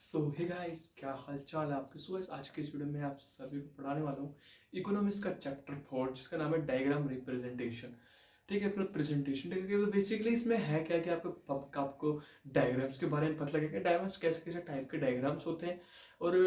सो hey guys, क्या हालचाल है आपके। सो गाइस, आज के इस वीडियो में आप सभी को पढ़ाने वाला हूँ इकोनॉमिक्स का चैप्टर 4 जिसका नाम है डायग्राम रिप्रेजेंटेशन। ठीक है, अपना प्रेजेंटेशन। ठीक है, तो बेसिकली इसमें है क्या कि आपको डायग्राम्स के बारे में पता लगेगा। डायग्राम्स कैसे कैसे टाइप के डायग्राम्स होते हैं और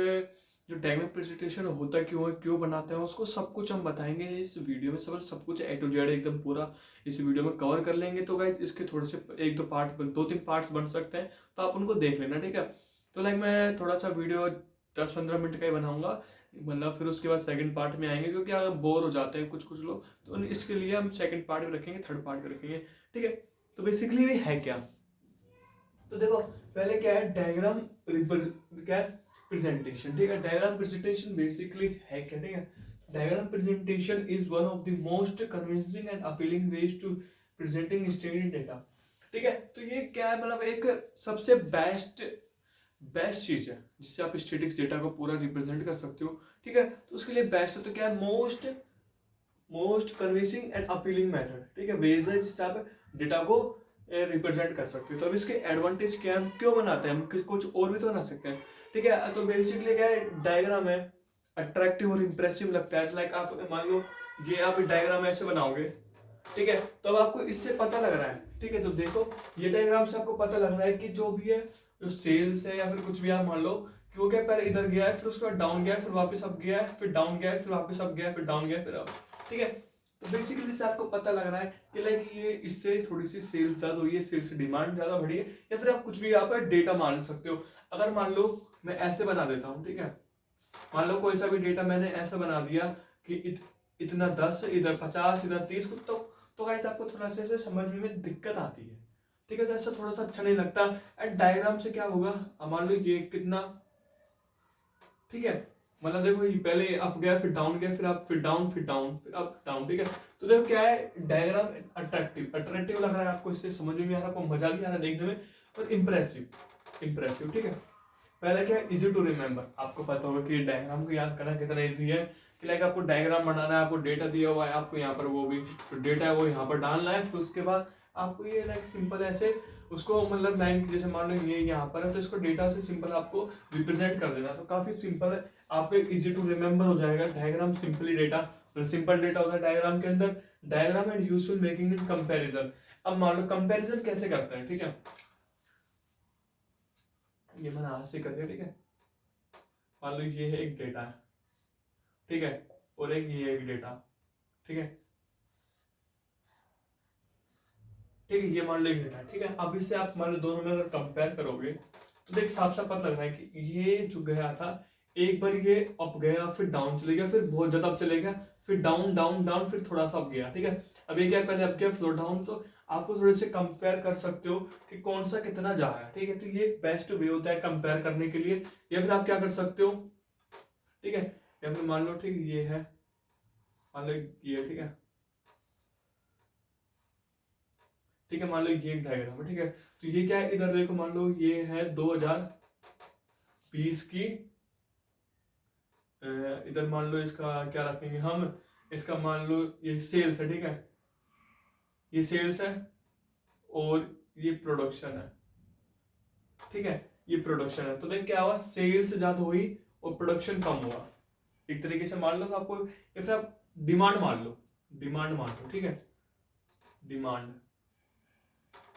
जो डायग्राम प्रेजेंटेशन होता क्यों है, क्यों बनाते हैं, उसको सब कुछ हम बताएंगे इस वीडियो में। सब कुछ ए टू जेड एकदम पूरा इस वीडियो में कवर कर लेंगे। तो गाइस, इसके थोड़े से एक दो पार्ट, दो तीन पार्ट्स बन सकते हैं, तो आप उनको देख लेना। ठीक है, तो लाइक मैं थोड़ा सा वीडियो 10-15 मिनट का ही बनाऊंगा, मतलब फिर उसके बाद सेकंड पार्ट में आएंगे, क्योंकि अगर बोर हो जाते हैं कुछ कुछ लोग, तो इसके लिए हम सेकंड पार्ट भी रखेंगे, थर्ड पार्ट भी रखेंगे। ठीक है, तो बेसिकली भी है क्या, तो देखो पहले क्या है डायग्राम क्या है प्रेजेंटेशन। ठीक है, डायग्राम प्रेजेंटेशन बेसिकली है क्या। ठीक है, diagram presentation is one of the most convincing and appealing ways to presenting standard data. ठीक है, तो ये क्या है, मतलब एक सबसे बेस्ट चीज है जिससे आप स्टैटिक्स डेटा को पूरा रिप्रेजेंट कर सकते हो। ठीक है, तो उसके लिए बेस्ट है तो क्या है, most most convincing and appealing method. ठीक है, वेज है जिससे आप डेटा को रिप्रेजेंट कर सकते हो। तो अब इसके एडवांटेज क्या है, हम क्यों बनाते हैं, हम कुछ और भी तो बना सकते हैं। ठीक है, तो बेसिकली क्या है, डायग्राम है अट्रैक्टिव और इंप्रेसिव लगता है। लाइक आप मान लो ये आप डायग्राम ऐसे बनाओगे, ठीक है, तो अब आपको इससे पता लग रहा है। ठीक है, तो देखो ये डायग्राम से आपको पता लग रहा है कि जो भी है, जो सेल्स है या फिर कुछ भी, आप मान लो कि वो क्या पहले इधर गया है, फिर उसके बाद डाउन गया है, फिर वापस अप गया है, फिर डाउन गया है, फिर वापस अप गया है, फिर डाउन गया है, फिर अप। ठीक है, तो बेसिकली से आपको पता लग रहा है कि लाइक ये इससे थोड़ी सी सेल्स ज्यादा हुई है, सेल्स डिमांड ज्यादा बढ़ी है, या फिर आप कुछ भी यहाँ पर डेटा मान सकते हो। अगर मान लो मैं ऐसे बना देता हूँ, ठीक है, मान लो कोई सा भी डेटा मैंने ऐसा बना दिया कि इतना 10, इधर 50, इधर 30, तो गाइस आपको थोड़ा सा ऐसे समझने में दिक्कत आती है। ठीक है, तो ऐसा थोड़ा सा अच्छा नहीं लगता। एंड डायग्राम से क्या होगा, मान लो ये कितना, ठीक है, मतलब देखो ये पहले अप गया, फिर डाउन गया, फिर अप, फिर डाउन, फिर डाउन, फिर अप डाउन। ठीक है, तो देखो क्या है, डायग्राम अट्रैक्टिव अट्रैक्टिव लग रहा है आपको, इससे समझ में भी आ रहा है, आपको मजा भी आ रहा है देखने में, और इंप्रेसिव इंप्रेसिव। ठीक है, पहले क्या है, इजी टू रिमेम्बर। आपको पता होगा कि डायग्राम को याद करना कितना इजी है। कि लाइक आपको डायग्राम बनाना है, आपको डेटा दिया हुआ है, आपको यहाँ पर वो भी जो डेटा है वो यहाँ पर डालना है, फिर उसके बाद आपको ये लाइक सिंपल ऐसे उसको, मतलब लाइन जैसे मान लो ये यहाँ पर है, तो इसको डेटा से सिंपल आपको रिप्रेजेंट कर देना। तो काफी सिंपल है, आपको इजी टू रिमेम्बर हो जाएगा। Diagram simply data, simple data होता है डायग्राम के अंदर। Diagram and useful making in comparison. अब मान लो कंपेरिजन कैसे करते हैं, ठीक है, ये मैंने हाथ से कर दिया। ठीक है, मान लो ये है एक डेटा, ठीक है, और एक ये एक डेटा, ठीक है, ठीक है, ये मान लो एक डेटा। ठीक है, अब इससे आप मान लो दोनों में अगर कंपेयर करोगे, तो देख साफ साफ पता लग रहा है कि ये जो गया था, एक बार ये अप गया, फिर डाउन चले गया, फिर बहुत ज्यादा अप चले गया, फिर डाउन डाउन डाउन, फिर थोड़ा सा अप गया। ठीक है, अब ये क्या, पहले अप गया, फ्लो डाउन। तो आपको थोड़े से कंपेयर कर सकते हो कि कौन सा कितना जा रहा है। ठीक है, तो ये बेस्ट वे होता है कंपेयर करने के लिए। या फिर आप क्या कर सकते हो, ठीक है, या फिर मान लो ठीक ये है, मान लो ये, ठीक है, ठीक है, मान लो ये एक डायग्राम है। ठीक है, तो ये क्या है, इधर देखो मान लो ये है 2020 की, इधर मान लो इसका क्या रखेंगे हम, इसका मान लो ये सेल्स है। ठीक है, ये सेल्स है और ये प्रोडक्शन है। ठीक है, ये प्रोडक्शन है, तो देख क्या हुआ, सेल्स ज्यादा हुई और प्रोडक्शन कम हुआ। एक तरीके से मान लो तो आपको, या फिर आप डिमांड मान लो, डिमांड मान लो। ठीक है, डिमांड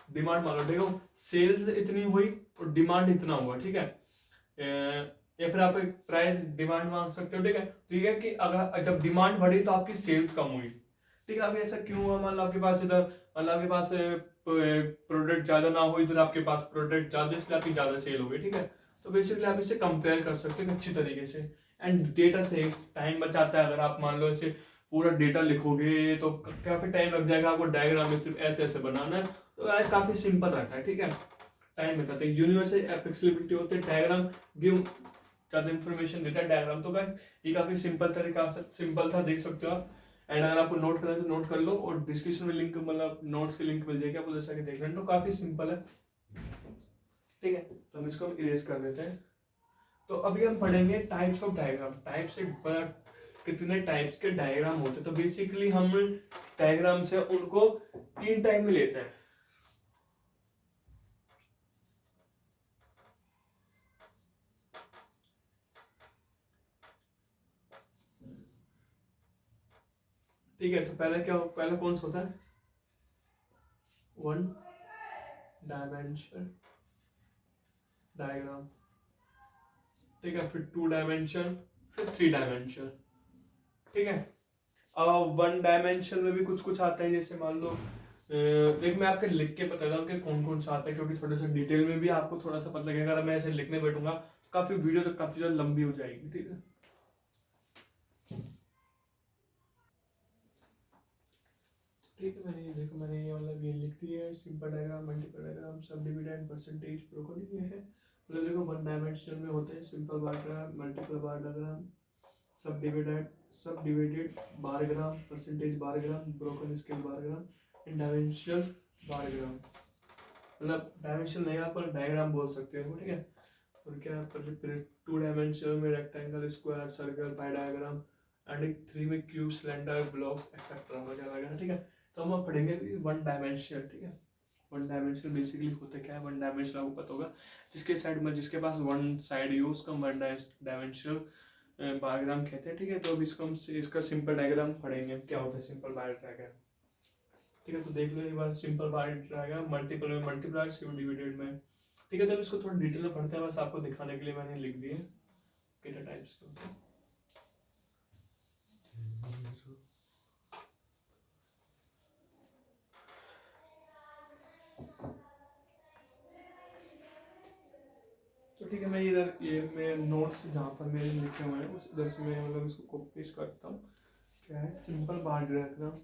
डिमांड मान लो, देखो सेल्स इतनी हुई और डिमांड इतना हुआ। ठीक है, या फिर आप एक प्राइस डिमांड मांग सकते हो। ठीक है, तो ये है कि अगर जब डिमांड बढ़ी तो आपकी सेल्स कम हुई। ठीक है, अभी ऐसा क्यों हुआ, मान लो आपके पास इधर, मतलब आपके पास प्रोडक्ट ज्यादा ना हो, इधर आपके पास प्रोडक्ट ज्यादा, इसलिए आपकी ज्यादा सेल हो गई। ठीक है, तो बेसिकली आप इसे कंपेयर कर सकते हैं अच्छी तरीके से। एंड डेटा सेव्स, टाइम बचाता है। अगर आप मान लो इसे पूरा डेटा लिखोगे तो काफी टाइम लग जाएगा, आपको डायग्राम में सिर्फ ऐसे ऐसे बनाना है, तो यार काफी सिंपल रहता है। ठीक है, टाइम बचाते हैं, यूनिवर्सल फ्लेक्सिबिलिटी होते हैं, डायग्राम गिव ज्यादा इंफॉर्मेशन देता है डायग्राम। तो बस ये काफी सिंपल तरीका, सिंपल था, देख सकते हो आप। एंड अगर आपको नोट करना है तो नोट कर लो, और डिस्क्रिप्शन में लिंक, मतलब नोट्स की लिंक मिल जाएगी, आप उधर से आके देख लेना। तो काफी सिंपल है। ठीक है, तो हम इसको इरेज कर देते हैं। तो अभी हम पढ़ेंगे टाइप्स ऑफ डायग्राम। टाइप से कितने टाइप्स के डायग्राम होते हैं। तो बेसिकली हम डायग्राम से उनको 3 टाइप में लेते हैं। ठीक है, तो पहला कौन सा होता है, वन डायमेंशन डायग्राम, ठीक है, फिर टू डायमेंशन, फिर थ्री डायमेंशन, ठीक है। अब वन डायमेंशन में भी कुछ कुछ आता है, जैसे मान लो एक मैं आपके लिख के बताता हूँ कि कौन कौन सा आता है, क्योंकि थोड़ा सा डिटेल में भी आपको थोड़ा सा पता लगेगा। अगर मैं ऐसे लिखने बैठूंगा तो काफी वीडियो तो काफी ज्यादा लंबी हो जाएगी, ठीक है। ठीक है, मैंने ये वाला भी लिख दिया है, simple diagram, multiple diagram, subdivided, percentage, broken, ये है। मतलब देखो वन डायमेंशनल में होते हैं simple bar diagram, multiple bar diagram, subdivided bar gram, percentage bar gram, broken scale bar gram, and dimensional bar gram. मतलब dimension नहीं, आप डायग्राम बोल सकते हो, ठीक है। और क्या फिर टू डायमेंशनल में rectangle, square, circle, pi diagram, and three में क्यूब, सिलेंडर, ब्लॉक्स एक्सेट्रा वगैरह, ठीक है। तो हम अब पढ़ेंगे वन डायमेंशनल, ठीक है। वन डायमेंशनल बेसिकली होता क्या है, वन डायमेंशनल आपको पता होगा, जिसके पास वन साइड हो उसको वन डायमेंशनल बायोग्राम कहते हैं, ठीक है। तो अब इसको हम इसका सिंपल डायग्राम पढ़ेंगे, क्या होता है सिंपल बार डायग्राम, ठीक है। तो देख लो एक बार, सिंपल बार डायग्राम मल्टीपल में मल्टीप्लाई, सिंपल डिवाइडेड में, ठीक है। तो इसको थोड़ा डिटेल में पढ़ते हैं, बस आपको दिखाने के लिए मैंने लिख दिए कितने टाइप्स के होते हैं। तो ठीक है, मैं मैं नोट्स जहाँ पर मेरे लिखे हुए हैं उस इधर से मैं मतलब इसको कॉपी पेस्ट करता हूँ। क्या है सिंपल बार डायग्राम,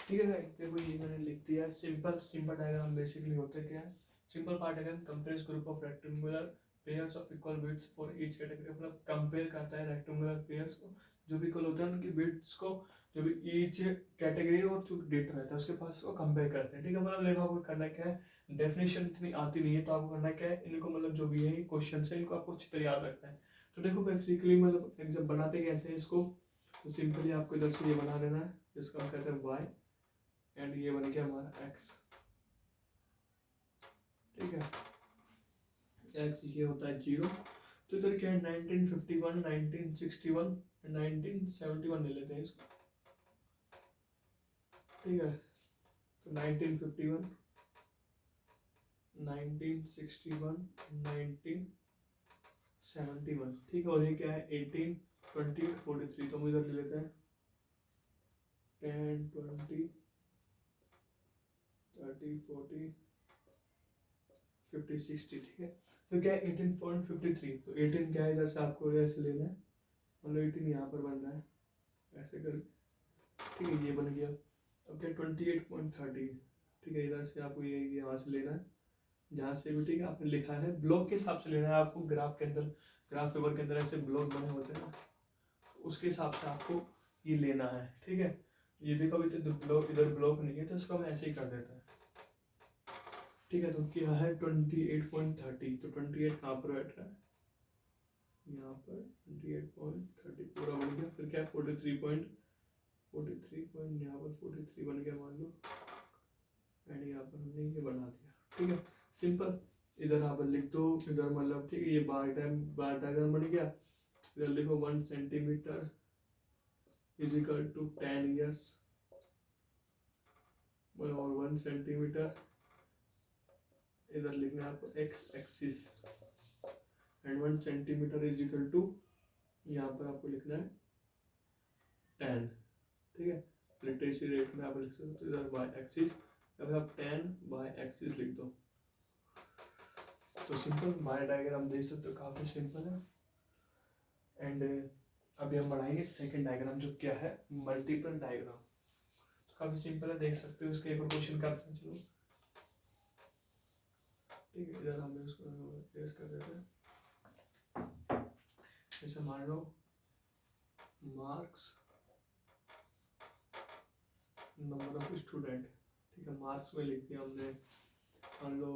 ठीक है। देखो ये मैंने लिख दिया, सिंपल सिंपल डायग्राम बेसिकली होता है क्या है, simple part diagram compares group of rectangular pairs of equal width for each category, मतलब कंपेयर करता है रेक्टेंगुलर पेयर्स को जो भी इक्वल होते हैं उनकी विड्थ्स को, जो भी ईच कैटेगरी और जो डेटा रहता है उसके पास उसको कंपेयर करते हैं, ठीक है। मतलब देखो आपको करना क्या है, डेफिनेशन इतनी आती नहीं है तो आपको करना क्या है, इनको मतलब जो भी है क्वेश्चन है इनको आपको अच्छी तरह याद रखना है। तो देखो बेसिकली मतलब एग्जाम बनाते कैसे हैं इसको, तो सिंपली आपको इधर से ये बना देना है जिसको हम कहते हैं वाई, एंड ये बन गया हमारा x, ठीक है। x ये होता है 0। तो इधर क्या है 1951, 1961, 1971 ले लेते हैं इसको, ठीक है। तो 1951, 1961, 1971, ठीक है। और ये क्या है 18, 20, 43, तो हम इधर ले लेते हैं 10, 20, 30, 40, 50, 60, ठीक है। तो क्या है 18.53, तो 18 क्या है इधर से आपको ऐसे लेना है, मतलब 18 यहाँ पर बन रहा है ऐसे कर, ठीक है। ये बन गया। अब क्या 28.30, ठीक है। इधर से आपको ये यहाँ से लेना है जहाँ से भी, ठीक है। आपने लिखा है ब्लॉक के हिसाब से लेना है आपको, ग्राफ के अंदर, ग्राफ पेपर के अंदर ऐसे ब्लॉक बने होते हैं ना, उसके हिसाब से आपको ये लेना है, ठीक है। ये देखो अभी तो ब्लॉक इधर ब्लॉक नहीं है तो इसको हम ऐसे ही कर देते हैं, ठीक है। तो क्या है 28.30, तो 28 कहाँ पर बैठ रहा है, यहाँ पर 28.30 पूरा बन गया। फिर क्या है 43 पॉइंट यहाँ पर 43 बन गया मान लो, एंड यहाँ पर हमने ये बना दिया, ठीक है। सिंपल। इधर आप लिख दो, इधर मतलब ठीक है, ये बार डायग्राम बन गया। इधर लिखो 1 centimetre is equal to 10 years, और 1 सेंटीमीटर इधर लिखना है आपको x axis, and 1 centimetre is equal to, यहाँ पर आपको लिखना है 10। ठीक है, लिटरेसी रेट में आप लिख सकते हो इधर बाय एक्सिस, या फिर आप 10 बाय एक्सिस लिख दो। तो सिंपल बाय डायग्राम देख सकते हो, काफी सिंपल है। एंड अभी हम बढ़ाएंगे सेकंड डायग्राम, जो क्या है मल्टीपल डायग्राम। तो काफी सिंपल है, देख सकते हो। इसका एक और क्वेश्चन करते हैं, चलो ठीक है। इधर हम इसको प्लेस कर देते हैं, जैसे मान लो मार्क्स, नंबर ऑफ स्टूडेंट, ठीक है। मार्क्स में लिख दिया हमने, मान लो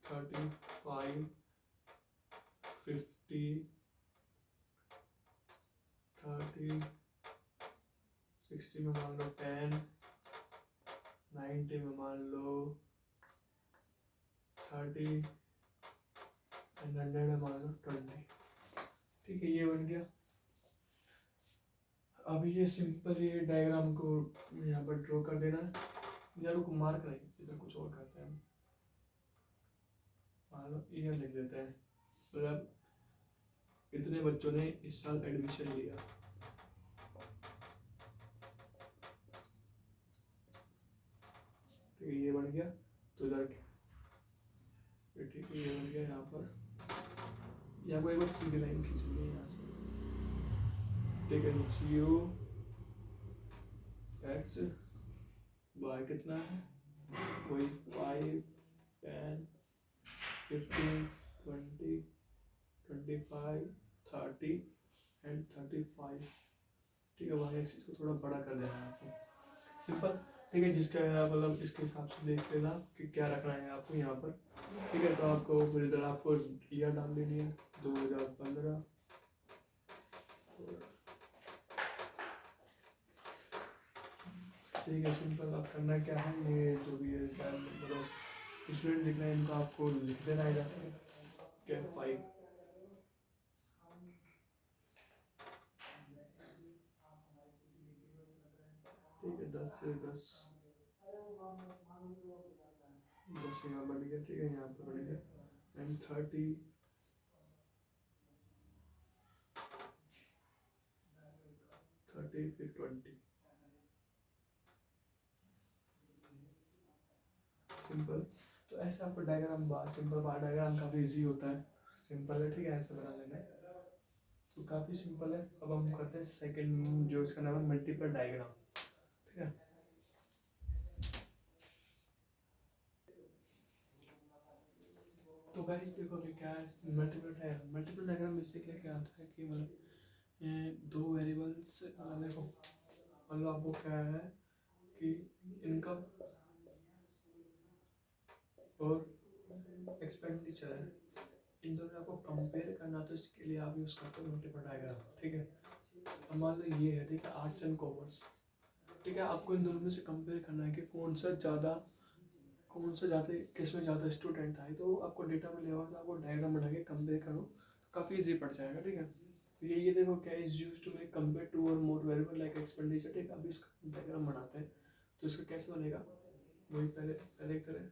35, 50, 30, 60 में मान लो 10, 90 में मान लो 30, एंड 100 में मान लो 20। ठीक है, ये बन गया। अभी ये सिंपल ये डायग्राम को यहाँ पर ड्रॉ कर देना है, यार को मार्क नहीं, इधर कुछ और करते हैं। मान लो ईयर लिख देते हैं, मतलब इतने बच्चों ने इस साल एडमिशन लिया। ठीक है, ये बन गया। तो इधर ठीक है, ये बन गया। यहाँ पर यहाँ को एक बार सीधी लाइन खींच ली यहाँ से, ठीक है। 0 x y कितना है, वही 5, 10, 15, 20, 25, 30 एंड 35। ठीक है, वाई एक्सिस को थोड़ा बड़ा कर देना है आपको, सिंपल। ठीक है, जिसका मतलब इसके हिसाब से देख लेना कि क्या रखना है आपको यहाँ पर। ठीक है, तो आपको फिर इधर आपको ईयर डाल देनी है 2015। ठीक है, सिंपल। अब करना क्या है, ये जो भी है मतलब स्टूडेंट लिखना है, इनको आपको लिख देना है जाके क्या 5। ठीक है, 10 से 10 यहाँ बढ़ गया। ठीक है, यहाँ पर बढ़ गया, एंड 30, 30 फिर 20। सिंपल। तो ऐसे आपको डायग्राम सिंपल बार डायग्राम काफ़ी इजी होता है, सिंपल है। ठीक है, ऐसे बना लेना है, तो काफ़ी सिंपल है। अब हम करते हैं सेकंड, जो इसका नाम है मल्टीपल डायग्राम। ठीक है, तो गाइस देखो अभी क्या है मल्टीपल डायग्राम बेसिकली क्या होता है कि मतलब ये दो वेरिएबल्स, देखो मतलब आपको क्या है कि इनकम और एक्सपेंडिचर है, इन दोनों को आपको कंपेयर करना, तो इसके लिए आप यूज़ करते हो मल्टीपल डायग्राम। ठीक है, अब मान लो ये है, ठीक है, आर्ट्स एंड कॉमर्स। ठीक है, आपको इन दोनों में से कंपेयर करना है कि कौन सा ज़्यादा किस में ज़्यादा स्टूडेंट आए। तो आपको डेटा में लेगा, तो आपको डायग्राम बना के कंपेयर करो, काफ़ी इजी पड़ जाएगा। ठीक है, तो ये देखो क्या is use to make compare to और मोर वेरिएबल लाइक एक्सपेंडिचर। ठीक है, अभी इसका डायग्राम बनाते हैं, तो इसका कैसे बनेगा, वही पहले पहले करें।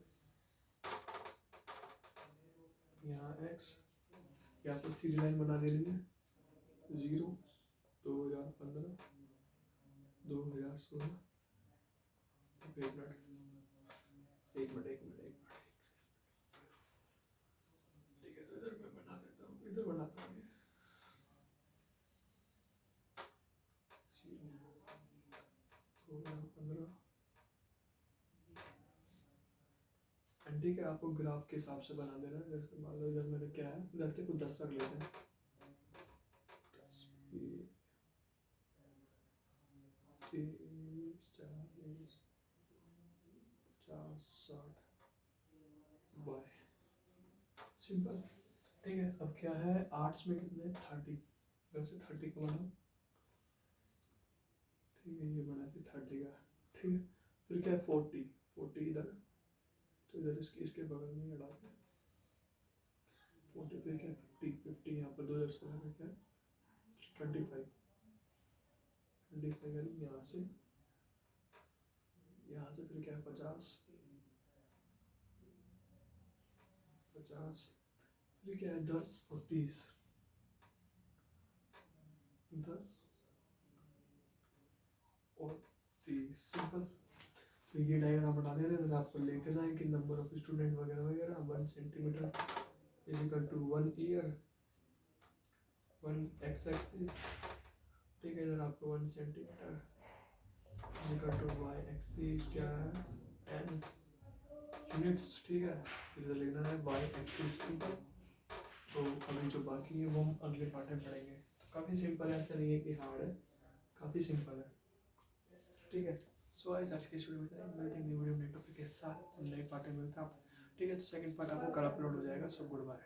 यहाँ x, यहाँ पर सीधी लाइन बना देनी है, 0, 2015, 2016। एक मिनट, एक मिनट, एक मिनट, एक मिनट। ठीक है, तो इधर मैं बना देता हूँ, इधर बनाता हूँ 2015। ठीक है, आपको ग्राफ के हिसाब से बना देना है। जैसे मान लो इधर मेरे क्या है, इधर से कुछ 10 रख लेते हैं, 10, 20, 30, 40, 50, 60 बाय, सिंपल। ठीक है, अब क्या है, आर्ट्स में कितने 30, वैसे 30 का बना। ठीक है, ये बना फिर 30 का। ठीक है, फिर क्या है 40, 40 इधर, तो इधर इसके बगल में लगा दें, 40 पे क्या 50 यहाँ पर 2016 में क्या 25 25 यहाँ से फिर क्या 50 फिर क्या है 10 और 30 10 और 30 सिंपल। तो ये डायग्राम बना देते हैं, आपको लेके जाए कि नंबर ऑफ स्टूडेंट वगैरह वगैरह 1 centimetre is equal to 1 year 1 x axis, ठीक है। इधर आपको 1 centimetre is equal to y axis क्या है एन यूनिट्स, ठीक है। फिर इधर लिखना है वाई एक्सिस सिंपल। तो अभी जो बाकी है वो हम अगले पार्ट में पढ़ेंगे। तो काफ़ी सिंपल है, ऐसा नहीं है कि हार्ड है, काफ़ी सिंपल है, ठीक है। सो गाइस आज की इस वीडियो में इतना ही, मिलते हैं न्यू वीडियो नए टॉपिक के साथ, नए पार्ट में मिलते हैं आप, ठीक है। तो सेकंड पार्ट आपको कल अपलोड हो जाएगा। So good bye.